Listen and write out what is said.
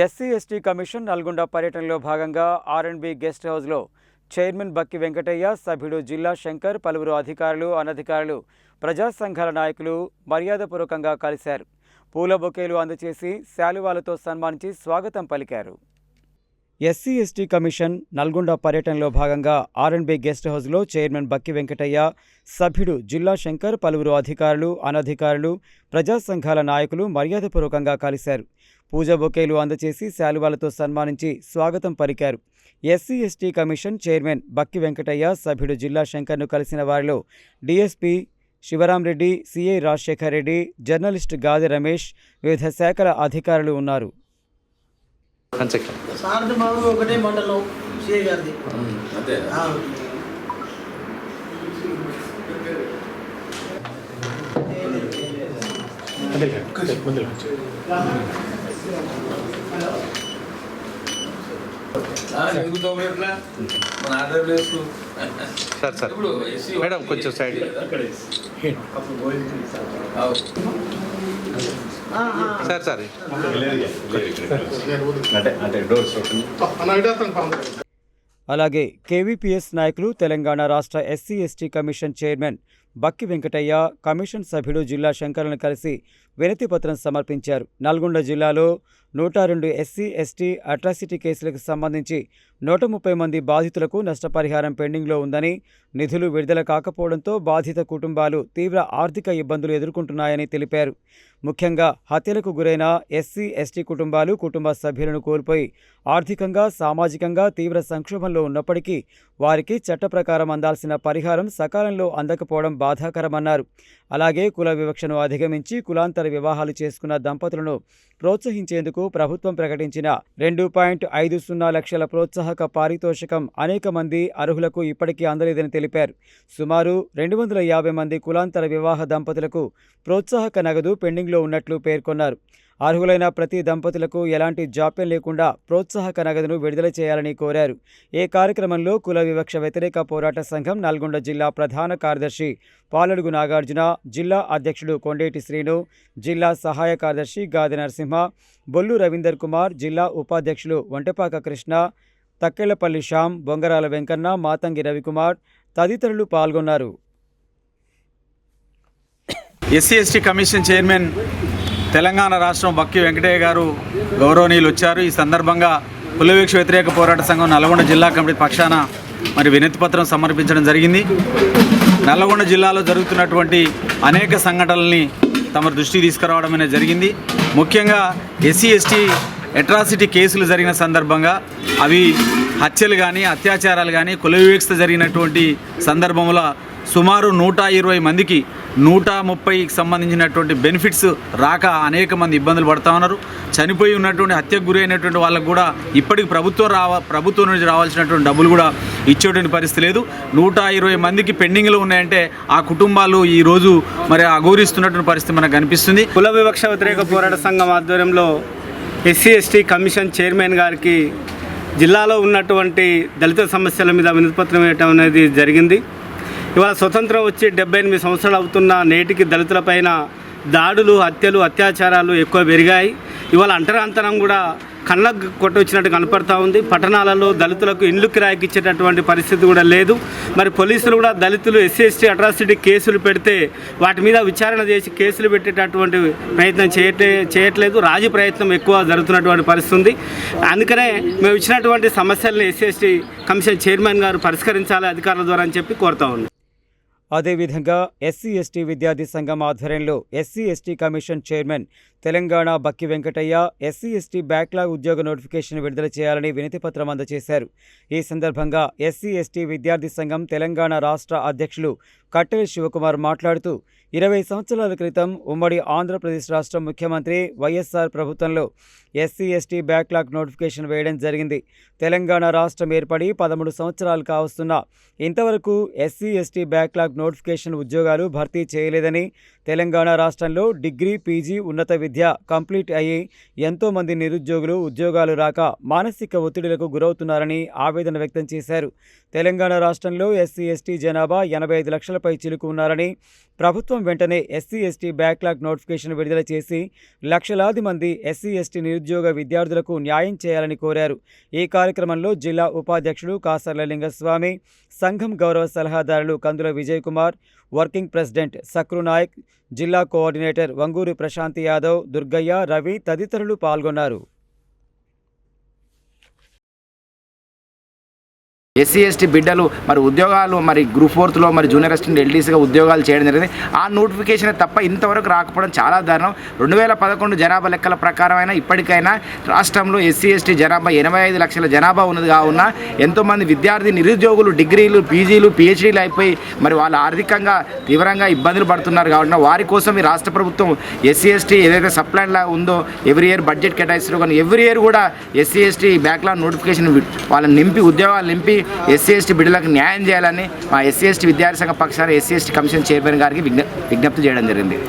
SC ST commission Nalgonda పర్యటనలో భాగంగా ఆర్ఎండ్బి గెస్ట్ హౌస్లో చైర్మన్ బక్కి వెంకటయ్య, సభ్యుడు జిల్లా శంకర్, పలువురు అధికారులు, అనధికారులు, ప్రజా సంఘాల నాయకులు మర్యాదపూర్వకంగా కలిశారు. పూల బొకేలు అందజేసి శాలువాలతో సన్మానించి స్వాగతం పలికారు. ఎస్సీ ఎస్టీ కమిషన్ నల్గొండ పర్యటనలో భాగంగా ఆర్ఎండ్బి గెస్ట్ హౌస్లో చైర్మన్ బక్కి వెంకటయ్య, సభ్యుడు జిల్లా శంకర్, పలువురు అధికారులు, అనధికారులు, ప్రజా సంఘాల నాయకులు మర్యాదపూర్వకంగా కలిశారు. పూజ బొకేలు అందజేసి శాలువాలతో సన్మానించి స్వాగతం పలికారు. SC ST commission chairman Bakki Venkataiah, సభ్యుడు జిల్లా శంకర్ను కలిసిన వారిలో DSP Sivaramreddy, CI Rajasekhar Reddy, journalist Gadi Ramesh, వివిధ శాఖల అధికారులు ఉన్నారు. ఒకటే మండలం సిఐ గారిది. సార్ మేడం కొంచెం సైడ్ సార్ అలాగే కేవీపీఎస్ నాయకులు, తెలంగాణ రాష్ట్ర SC ST commission chairman Bakki Venkataiah, commission సభ్యుడు జిల్లా శంకర్లను కలిసి వినతి పత్రం సమర్పించారు. నల్గొండ జిల్లాలో 102 ఎస్సీ ఎస్టీ అట్రాసిటీ కేసులకు సంబంధించి 130 మంది బాధితులకు నష్టపరిహారం పెండింగ్లో ఉందని, నిధులు విడుదల కాకపోవడంతో బాధిత కుటుంబాలు తీవ్ర ఆర్థిక ఇబ్బందులు ఎదుర్కొంటున్నాయని తెలిపారు. ముఖ్యంగా హత్యలకు గురైన ఎస్సీ ఎస్టీ కుటుంబాలు కుటుంబ సభ్యులను కోల్పోయి ఆర్థికంగా, సామాజికంగా తీవ్ర సంక్షోభంలో ఉన్నప్పటికీ వారికి చట్ట ప్రకారం అందాల్సిన పరిహారం సకాలంలో అందకపోవడం బాధాకరమన్నారు. అలాగే కుల వివక్షను అధిగమించి కులాంతర వివాహాలు చేసుకున్న దంపతులను ప్రోత్సహించేందుకు ప్రభుత్వం ప్రకటించిన 2.50 లక్షల ప్రోత్సాహక పారితోషికం అనేక మంది అర్హులకు ఇప్పటికీ అందలేదని తెలిపారు. సుమారు 250 మంది కులాంతర వివాహ దంపతులకు ప్రోత్సాహక నగదు పెండింగ్లో ఉన్నట్లు పేర్కొన్నారు. అర్హులైన ప్రతి దంపతులకు ఎలాంటి జాప్యం లేకుండా ప్రోత్సాహక నగదును విడుదల చేయాలని కోరారు. ఈ కార్యక్రమంలో కుల వివక్ష వ్యతిరేక పోరాట సంఘం నల్గొండ జిల్లా ప్రధాన కార్యదర్శి పాలడుగు నాగార్జున, జిల్లా అధ్యక్షుడు కొండేటి శ్రీను, జిల్లా సహాయ కార్యదర్శి గాది నరసింహ, బొల్లు రవీందర్ కుమార్, జిల్లా ఉపాధ్యక్షులు వంటపాక కృష్ణ, తక్కెళ్లపల్లి శ్యామ్, బొంగరాల వెంకన్న, మాతంగి రవికుమార్ తదితరులు పాల్గొన్నారు. SC ST commission chairman Telangana రాష్ట్రం బక్కి వెంకటయ్య గారు గౌరవనీయులు వచ్చారు. ఈ సందర్భంగా కుల వివక్ష వ్యతిరేక పోరాట సంఘం నల్గొండ జిల్లా కమిటీ పక్షాన వినతి పత్రం సమర్పించడం జరిగింది. నల్గొండ జిల్లాలో జరుగుతున్నటువంటి అనేక సంఘటనల్ని తమ దృష్టికి తీసుకురావడం అనేది జరిగింది. ముఖ్యంగా ఎస్సీ ఎస్టీ అట్రాసిటీ కేసులు జరిగిన సందర్భంగా అవి హత్యలు కానీ, అత్యాచారాలు కానీ, కుల వివక్ష జరిగినటువంటి సందర్భంలో సుమారు 120 మందికి 130కి సంబంధించినటువంటి బెనిఫిట్స్ రాక అనేక మంది ఇబ్బందులు పడుతూ ఉన్నారు. చనిపోయి ఉన్నటువంటి హత్యకు గురి అయినటువంటి వాళ్ళకు కూడా ఇప్పటికి ప్రభుత్వం నుంచి రావాల్సినటువంటి డబ్బులు కూడా ఇచ్చేటువంటి పరిస్థితి లేదు. 120 మందికి పెండింగ్లో ఉన్నాయంటే ఆ కుటుంబాలు ఈరోజు అఘోరిస్తున్నటువంటి పరిస్థితి మనకు కనిపిస్తుంది. కుల వివక్ష వ్యతిరేక పోరాట సంఘం ఆధ్వర్యంలో ఎస్సీ ఎస్టీ కమిషన్ చైర్మన్ గారికి జిల్లాలో ఉన్నటువంటి దళిత సమస్యల మీద వినతిపత్రం ఇవ్వటం అనేది జరిగింది. ఇవాళ స్వతంత్రం వచ్చి 78 సంవత్సరాలు అవుతున్న నేటికి దళితులపైన దాడులు, హత్యలు, అత్యాచారాలు ఎక్కువ పెరిగాయి. ఇవాళ అంతరాంతరం కూడా కళ్ళకు కొట్టొచ్చినట్టు కనపడతా ఉంది. పట్టణాలలో దళితులకు ఇండ్లు కిరాయికి ఇచ్చేటటువంటి పరిస్థితి కూడా లేదు. మరి పోలీసులు కూడా దళితులు ఎస్సీ ఎస్టీ అట్రాసిటీ కేసులు పెడితే వాటి మీద విచారణ చేసి కేసులు పెట్టేటటువంటి ప్రయత్నం చేయట్లేదు. రాజీ ప్రయత్నం ఎక్కువ జరుగుతున్నటువంటి పరిస్థితి ఉంది. అందుకనే మేము ఇచ్చినటువంటి సమస్యలను ఎస్సీ ఎస్టీ కమిషన్ చైర్మన్ గారు పరిష్కరించాలి అధికారుల ద్వారా అని చెప్పి కోరుతా ఉన్నాం. అదేవిధంగా ఎస్సీ ఎస్టీ విద్యార్థి సంఘం ఆధ్వర్యంలో SC ST commission chairman Telangana బక్కి వెంకటయ్య ఎస్సీ ఎస్టీ బ్యాక్లాగ్ ఉద్యోగ నోటిఫికేషన్ విడుదల చేయాలని వినతిపత్రం అందజేశారు. ఈ సందర్భంగా ఎస్సీ ఎస్టీ విద్యార్థి సంఘం తెలంగాణ రాష్ట్ర అధ్యక్షులు కట్టెల శివకుమార్ మాట్లాడుతూ 20 సంవత్సరాల క్రితం ఉమ్మడి ఆంధ్రప్రదేశ్ రాష్ట్ర ముఖ్యమంత్రి వైఎస్ఆర్ ప్రభుత్వంలో ఎస్సీ ఎస్టీ బ్యాక్లాగ్ నోటిఫికేషన్ వేయడం జరిగింది. తెలంగాణ రాష్ట్రం ఏర్పడి 13 సంవత్సరాలు కావస్తున్నా ఇంతవరకు ఎస్సీ ఎస్టీ బ్యాక్లాగ్ నోటిఫికేషన్ ఉద్యోగాలు భర్తీ చేయలేదని, తెలంగాణ రాష్ట్రంలో డిగ్రీ, పీజీ, ఉన్నత విద్య కంప్లీట్ అయ్యి ఎంతోమంది నిరుద్యోగులు ఉద్యోగాలు రాక మానసిక ఒత్తిడులకు గురవుతున్నారని ఆవేదన వ్యక్తం చేశారు. తెలంగాణ రాష్ట్రంలో ఎస్సీ, ఎస్టీ జనాభా 85 లక్షలపై చిలుకు ఉన్నారని, ప్రభుత్వం వెంటనే ఎస్సీ, ఎస్టీ బ్యాక్లాగ్ నోటిఫికేషన్ విడుదల చేసి లక్షలాది మంది ఎస్సీ, ఎస్టీ నిరుద్యోగ విద్యార్థులకు న్యాయం చేయాలని కోరారు. ఈ కార్యక్రమంలో జిల్లా ఉపాధ్యక్షుడు కాసర్ల లింగస్వామి, సంఘం గౌరవ సలహాదారులు కందుల విజయ్ కుమార్, వర్కింగ్ ప్రెసిడెంట్ సక్రు నాయక్, జిల్లా కోఆర్డినేటర్ వంగూరి ప్రశాంత్ యాదవ్, దుర్గయ్య, రవి తదితరులు పాల్గొన్నారు. ఎస్సీ ఎస్టీ బిడ్డలు మరి ఉద్యోగాలు మరి గ్రూప్ 4లో మరి జూనియర్ అసిస్టెంట్ ఎల్డీసీగా ఉద్యోగాలు చేయడం జరిగింది. ఆ నోటిఫికేషన్ తప్ప ఇంతవరకు రాకపోవడం చాలా దారుణం. 2011 జనాభా లెక్కల ప్రకారమైనా ఇప్పటికైనా రాష్ట్రంలో ఎస్సీ ఎస్టీ జనాభా 85 లక్షల జనాభా ఉన్నది కావున ఎంతోమంది విద్యార్థి నిరుద్యోగులు డిగ్రీలు, పీజీలు, పిహెచ్డీలు అయిపోయి మరి వాళ్ళు ఆర్థికంగా తీవ్రంగా ఇబ్బందులు పడుతున్నారు కావున వారి కోసం ఈ రాష్ట్ర ప్రభుత్వం ఎస్సీ ఎస్టీ ఏదైతే సప్లైన్ లా ఉందో ఎవ్రీ ఇయర్ బడ్జెట్ కేటాయిస్తారు. కానీ ఎవ్రీ ఇయర్ కూడా ఎస్సీ ఎస్టీ బ్యాక్లాగ్ నోటిఫికేషన్ వాళ్ళని నింపి ఉద్యోగాలు నింపి ఎస్సీ ఎస్టీ బిడ్డలకు న్యాయం చేయాలని మా ఎస్సీ ఎస్టీ విద్యార్థి సంఘ పక్షాన ఎస్సీ ఎస్టీ కమిషన్ చైర్మన్ గారికి విజ్ఞప్తి చేయడం జరిగింది.